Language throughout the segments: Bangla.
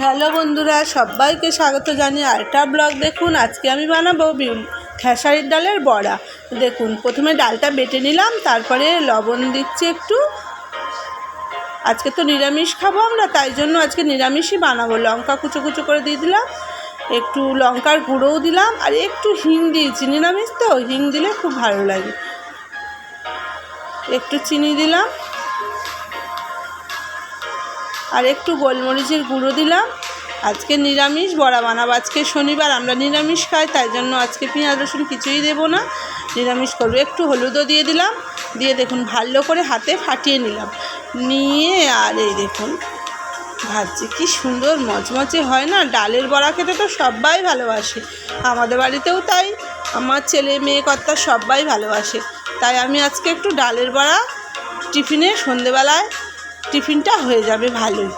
হ্যালো বন্ধুরা, সবাইকে স্বাগত জানিয়ে আরেকটা ব্লগ। দেখুন আজকে আমি বানাবো খেসারির ডালের বড়া। দেখুন প্রথমে ডালটা বেটে নিলাম, তারপরে লবণ দিচ্ছি একটু। আজকে তো নিরামিষ খাবো আমরা, তাই জন্য আজকে নিরামিষই বানাবো। লঙ্কা কুচো কুচো করে দিয়ে দিলাম, একটু লঙ্কার গুঁড়োও দিলাম, আর একটু হিং দিয়েছি। নিরামিষ তো হিং দিলে খুব ভালো লাগে। একটু চিনি দিলাম আর একটু গোলমরিচের গুঁড়ো দিলাম। আজকে নিরামিষ বড়া বানাবো। আজকে শনিবার, আমরা নিরামিষ খাই, তাই জন্য আজকে পেঁয়াজ রসুন কিছুই দেবো না, নিরামিষ করবো। একটু হলুদও দিয়ে দিলাম, দিয়ে দেখুন ভালো করে হাতে ফাটিয়ে নিলাম, নিয়ে আর এই দেখুন ভাজছি। কি সুন্দর মচমচে হয় না। ডালের বড়া খেতে তো সবাই ভালোবাসে, আমাদের বাড়িতেও তাই। আমার ছেলে মেয়ে কর্তা সবাই ভালোবাসে, তাই আমি আজকে একটু ডালের বড়া টিফিনে, সন্ধেবেলায় টিফিনটা হয়ে যাবে ভালোই,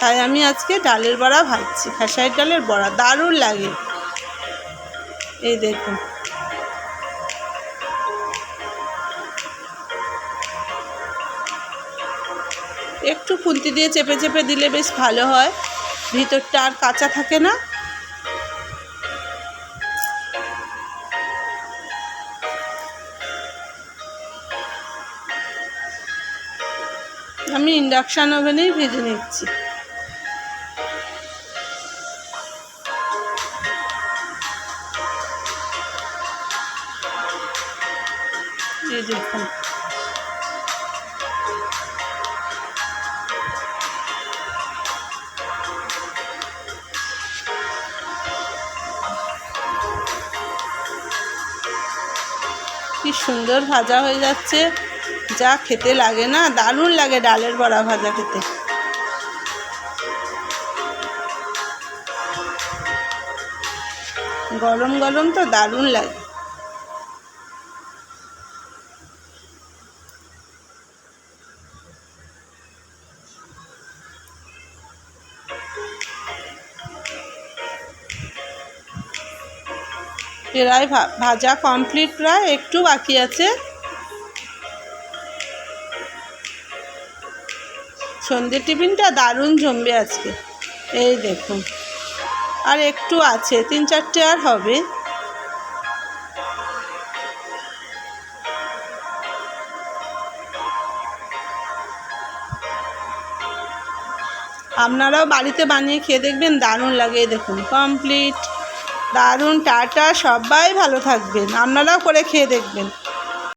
তাই আমি আজকে ডালের বড়া ভাজছি। খেসারির ডালের বড়া দারুণ লাগে। এই দেখুন একটু খুন্তি দিয়ে চেপে চেপে দিলে বেশ ভালো হয়, ভিতরটা আর কাঁচা থাকে না। আমি ইন্ডাকশান ওভেনেই ভেজে নিচ্ছি। এই দেখুন কি সুন্দর ভাজা হয়ে যাচ্ছে, যা খেতে লাগে না, দারুণ লাগে ডালের বড়া ভাজা খেতে। গরম গরম তো দারুণ লাগে। প্রায় ভাজা কমপ্লিট, প্রায় একটু বাকি আছে। সন্ধ্যের টিফিনটা দারুণ জমবে আজকে। এই দেখুন আর একটু আছে, 3-4টে আর হবে। আপনারাও বাড়িতে বানিয়ে খেয়ে দেখবেন, দারুণ লাগে। দেখুন কমপ্লিট, দারুণ। টাটা, সবাই ভালো থাকবেন, আপনারাও করে খেয়ে দেখবেন।